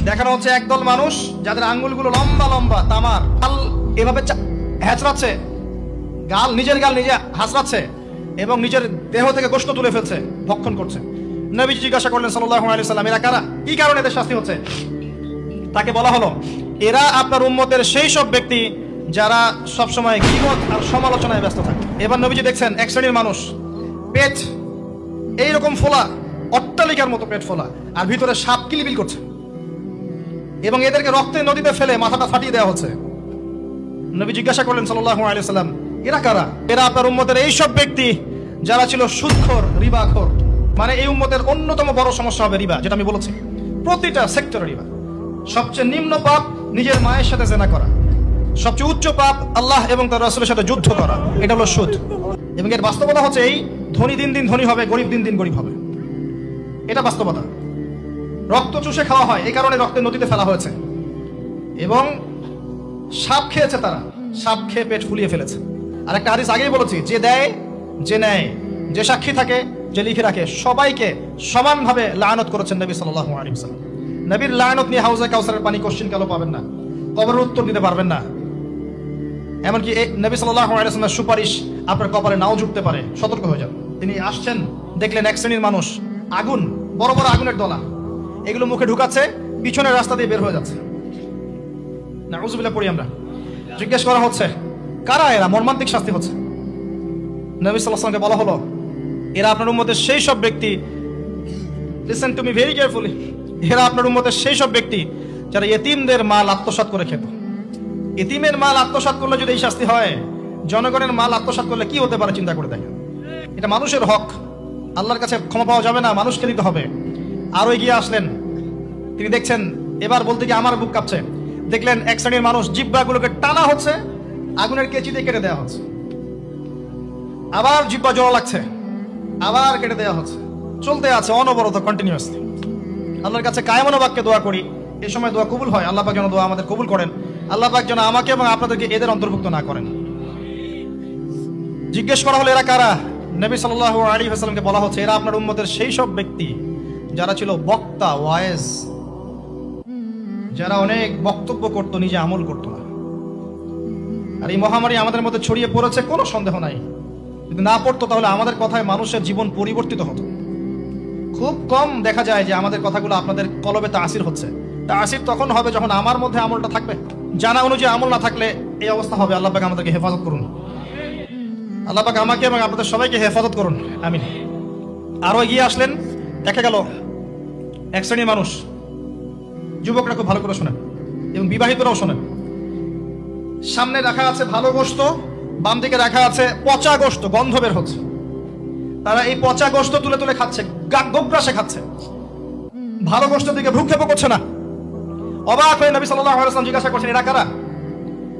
দেখানো হচ্ছে একদল মানুষ যাদের আঙ্গুলগুলো লম্বা লম্বা তামার, গাল এভাবে হ্যাঁচড়াচ্ছে, নিজের গাল নিজে হাসড়াচ্ছে এবং নিজের দেহ থেকে গোশত তুলে ফেলছে, ভক্ষণ করছে। নবীজি জিজ্ঞাসা করলেন সাল্লাল্লাহু আলাইহি ওয়াসাল্লাম, এরা কারা, কি কারণে এদের শাস্তি হচ্ছে? তাকে বলা হলো, এরা আপনার উম্মতের সেই সব ব্যক্তি যারা সবসময় গীবত আর সমালোচনায় ব্যস্ত থাকে। এবার নবীজি দেখছেন এক শ্রেণীর মানুষ, পেট এইরকম ফোলা, অট্টালিকার মতো পেট ফোলা, আর ভিতরে সাপ কিলবিল করছে, এবং এদেরকে রক্তের নদীতে ফেলে মাথাটা ফাটিয়ে দেওয়া হচ্ছে। নবী জিজ্ঞাসা করলেন সাল্লাল্লাহু আলাইহি ওয়াসাল্লাম, এরা কারা? এরা আপনার উম্মতের এই সব ব্যক্তি যারা ছিল সুদখোর, রিবাখোর। মানে এই উম্মতের অন্যতম বড় সমস্যা হবে রিবা, যেটা আমি বলেছি, প্রতিটা সেক্টরে রিবা। সবচেয়ে নিম্ন পাপ নিজের মায়ের সাথে জেনা করা, সবচেয়ে উচ্চ পাপ আল্লাহ এবং তার রাসূলের সাথে যুদ্ধ করা, এটা হলো সুদ। এবং এর বাস্তবতা হচ্ছে এই, ধনী দিন দিন ধনী হবে, গরিব দিন দিন গরিব হবে, এটা বাস্তবতা। রক্ত চুষে খাওয়া হয়, এই কারণে রক্তের নদীতে ফেলা হয়েছে। এবং সাপ খেয়েছে তারা, সাপ খেয়ে পেট ফুলিয়ে ফেলেছে। আর একটা হাদিস আগেই বলেছি, যে দেয়, যে নেয়, যে সাক্ষী থাকে, যে লিখে রাখে, সবাইকে সমানভাবে লায়নত করেছেন নবী সাল্লাল্লাহু আলাইহি ওয়াসাল্লাম। নবীর লায়নত নিয়ে হাউজে কাউসারের পানি কোশ্চিন কালো পাবেন না, কবরের উত্তর দিতে পারবেন না। এমনকি নবী সাল্লাল্লাহু আলাইহি ওয়াসাল্লামের সুপারিশ আপনার কপালে নাও জুটতে পারে, সতর্ক হয়ে যান। তিনি আসছেন, দেখলেন এক শ্রেণীর মানুষ আগুন, বড় বড় আগুনের দলা, এগুলো মুখে ঢুকাচ্ছে, পিছনের রাস্তা দিয়ে বের হয়ে যাচ্ছে। নাউযুবিল্লাহ পড়ি আমরা। জিজ্ঞেস করা হচ্ছে, কারা এরা? মর্মান্তিক শাস্তি হচ্ছে। নবী সাল্লাল্লাহু আলাইহি ওয়াসাল্লামকে বলা হলো, এরা আপনার উম্মতের সেই সব ব্যক্তি, listen to me very carefully, এরা আপনার উম্মতের সেই সব ব্যক্তি যারা ইতিমদের মাল আত্মসাৎ করে খেত। ইতিমের মাল আত্মসাৎ করলে যদি এই শাস্তি হয়, জনগণের মাল আত্মসাৎ করলে কি হতে পারে চিন্তা করে দেখেন। এটা মানুষের হক, আল্লাহর কাছে ক্ষমা পাওয়া যাবে না, মানুষকে দিতে হবে। আরো এগিয়ে আসলেন, তিনি দেখছেন, এবার বলতে গিয়ে আমার বুক কাঁপছে, দেখলেন এক শ্রেণীর মানুষ জিহ্বাগুলোকে টানা হচ্ছে, আগুনের কেচি দিয়ে কেটে দেওয়া হচ্ছে, আবার জিহ্বা জোড়া লাগছে, আবার কেটে দেওয়া হচ্ছে, চলতে আছে অনবরত, কন্টিনিউয়াসলি। আল্লাহর কাছে কায়মন বাক্যে দোয়া করি, এই সময় দোয়া কবুল হয়। আল্লাহ পাক যেন দোয়া আমাদের কবুল করেন, আল্লাহ পাক যেন আমাকে এবং আপনাদেরকে এদের অন্তর্ভুক্ত না করেন। জিজ্ঞেস করা হলো, এরা কারা? নবী সাল্লাল্লাহু আলাইহি ওয়াসাল্লামকে বলা হচ্ছে, এরা আপনার উম্মতের সেই সব ব্যক্তি যারা ছিল বক্তা, ওয়াইজ, যারা অনেক বক্তব্য করতো, নিজে আমল করতো না। আর এই মহামারী আমাদের মধ্যে ছড়িয়ে পড়েছে, কোনো সন্দেহ নাই। যদি না পড়তো তাহলে আমাদের কথায় মানুষের জীবন পরিবর্তিত হতো। খুব কম দেখা যায় যে আমাদের কথাগুলো আপনাদের কলবে তাসির হচ্ছে। তাসির তখন হবে যখন আমার মধ্যে আমলটা থাকবে। জানা অনুযায়ী আমল না থাকলে এই অবস্থা হবে। আল্লাহ পাক আমাদেরকে হেফাজত করুন, আল্লাহ পাক আমাকে এবং আপনাদের সবাইকে হেফাজত করুন, আমিন। আরো এগিয়ে আসলেন, দেখা গেল এক শ্রেণীর মানুষ, যুবকরা খুব ভালো করে শোনেন এবং বিবাহিতরাও শোনেন, সামনে রাখা আছে ভালো গোশত, বাম দিকে রাখা আছে পচা গোশত, গন্ধ বের হচ্ছে। তারা এই পচা গোশত তুলে তুলে খাচ্ছে, গোগ্রাসে খাচ্ছে, ভালো গোশতের দিকে ভ্রুক্ষেপও করছে না। অবাক হয়ে নবী সাল্লাল্লাহু আলাইহি ওয়াসাল্লাম জিজ্ঞাসা করছেন, এরা কারা?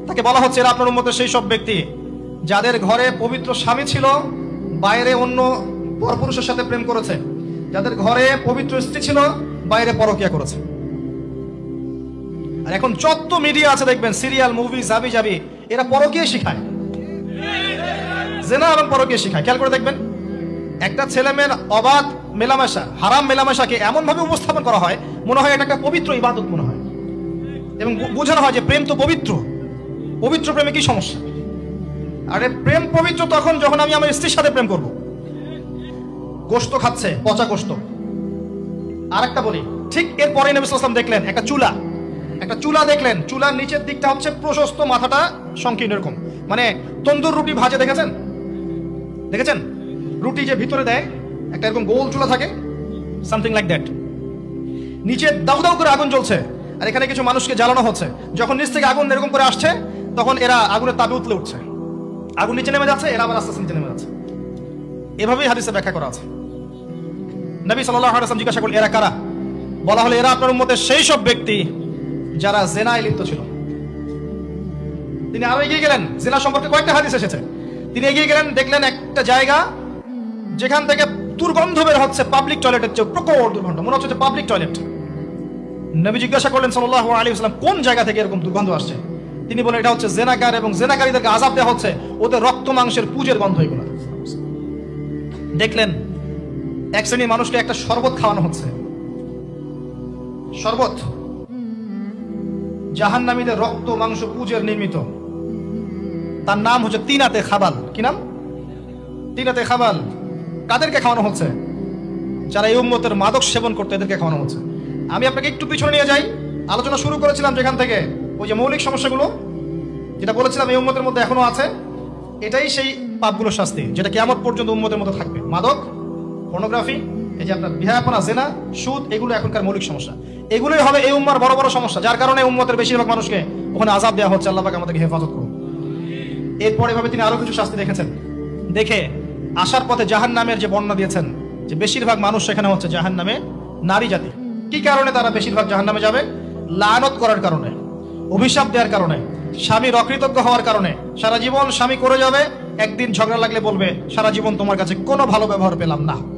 তাকে বলা হচ্ছে, এরা আপনার উম্মতের সেই সব ব্যক্তি যাদের ঘরে পবিত্র স্বামী ছিল, বাইরে অন্য পরপুরুষের সাথে প্রেম করেছে, যাদের ঘরে পবিত্র স্ত্রী ছিল, বাইরে পরকিয়া করেছে। আর এখন যত মিডিয়া আছে দেখবেন, সিরিয়াল, মুভি, জাবি জাবি, এরা পরকিয়া শিখায়, জেনা এবং পরকিয়া শিখায়। খেয়াল করে দেখবেন, একটা ছেলে মেয়ের অবাধ মেলামেশা, হারাম মেলামেশাকে এমন ভাবে উপস্থাপন করা হয়, মনে হয় এটা একটা পবিত্র ইবাদত মনে হয়, এবং বোঝানো হয় যে প্রেম তো পবিত্র, পবিত্র প্রেমে কি সমস্যা? আরে প্রেম পবিত্র তখন যখন আমি আমার স্ত্রীর সাথে প্রেম করব। গোশত খাচ্ছে, পচা গোশত। আর একটা বলি, ঠিক এরপরে নবী সাল্লাল্লাহু আলাইহি ওয়াসাল্লাম দেখলেন একটা চুলা দেখলেন, চুলার নিচের দিকটা হচ্ছে প্রশস্ত, মাথাটা সংকীর্ণ, এরকম মানে তন্দুর রুটি ভাজে, দেখেছেন রুটি যে ভিতরে দেয় একটা এরকম গোল চুলা থাকে, সামথিং লাইক দ্যাট। নিচে দাউ দাউ করে আগুন জ্বলছে, আর এখানে কিছু মানুষকে জ্বালানো হচ্ছে। যখন নিচ থেকে আগুন এরকম করে আসছে, তখন এরা আগুনের তাপে উতলে উঠছে, আগুন নিচে নেমে যাচ্ছে, এরা আবার আস্তে আস্তে নিচে নেমে যাচ্ছে। এভাবেই হাদিসে ব্যাখ্যা করা আছে। নবী সাল্লাল্লাহু আলাইহি ওয়াসাল্লাম জিজ্ঞাসা করলেন, এরা কারা? বলা হলো, এরা আপনার উম্মতের সেই সব ব্যক্তি যারা জেনায় লিপ্ত ছিল। তিনি আরো এগিয়ে গেলেন, জেনা সম্পর্কে কয়েকটা হাদিস এসেছে। তিনি এগিয়ে গেলেন, দেখলেন একটা জায়গা যেখান থেকে দুর্গন্ধ বের হচ্ছে, পাবলিক টয়লেটের চেয়ে প্রকট দুর্গন্ধ, মনে হচ্ছে পাবলিক টয়লেট। নবী জিজ্ঞাসা করলেন সাল্লাল্লাহু আলাইহি ওয়াসাল্লাম, কোন জায়গা থেকে এরকম দুর্গন্ধ আসছে? তিনি বলেন, এটা হচ্ছে জেনাকার, এবং জেনাকারীদেরকে আযাব দেওয়া হচ্ছে, ওদের রক্ত মাংসের পুজের গন্ধ এগুলো। দেখলেন এক শ্রেণীর মানুষকে একটা শরবত খাওয়ানো হচ্ছে, শরবত জাহান্নামীদের রক্ত মাংস পুজের নির্মিত। তার নাম হচ্ছে তিনাতে খাবাল। কি নাম? তিনাতে খাবাল। কাদেরকে খাওয়ানো হচ্ছে? যারা এই উম্মতের মাদক সেবন করতে, এদেরকে খাওয়ানো হচ্ছে। আমি আপনাকে একটু পিছনে নিয়ে যাই। আলোচনা শুরু করেছিলাম যেখান থেকে, ওই যে মৌলিক সমস্যাগুলো যেটা বলেছিলাম এই উম্মতের মধ্যে এখনো আছে, এটাই সেই পাপগুলোর শাস্তি যেটা কিয়ামত পর্যন্ত উম্মতের মধ্যে থাকবে। মাদক, পর্নোগ্রাফি, এই যে আপনার বিহায়াপনা, জেনা, সুদ, এগুলো এখনকার মৌলিক সমস্যা। এগুলোই হবে এই উম্মার বড় বড় সমস্যা, যার কারণে উম্মতের বেশিরভাগ মানুষকে ওখানে আযাব দেওয়া হচ্ছে। আল্লাহ পাক আমাদেরকে হেফাজত করুন। এরপর এভাবে তিনি আরো কিছু শাস্তি দেখেছেন। দেখে আসার পথে জাহান্নামের যে বর্ণনা দিয়েছেন যে বেশিরভাগ মানুষ সেখানে হচ্ছে জাহান্নামে নারী জাতি। কি কারণে তারা বেশিরভাগ জাহান্নামে যাবে? লানত করার কারণে, অভিশাপ দেওয়ার কারণে, স্বামীর অকৃতজ্ঞ হওয়ার কারণে। সারা জীবন স্বামী করে যাবে, একদিন ঝগড়া লাগলে বলবে সারা জীবন তোমার কাছে কোনো ভালো ব্যবহার পেলাম না।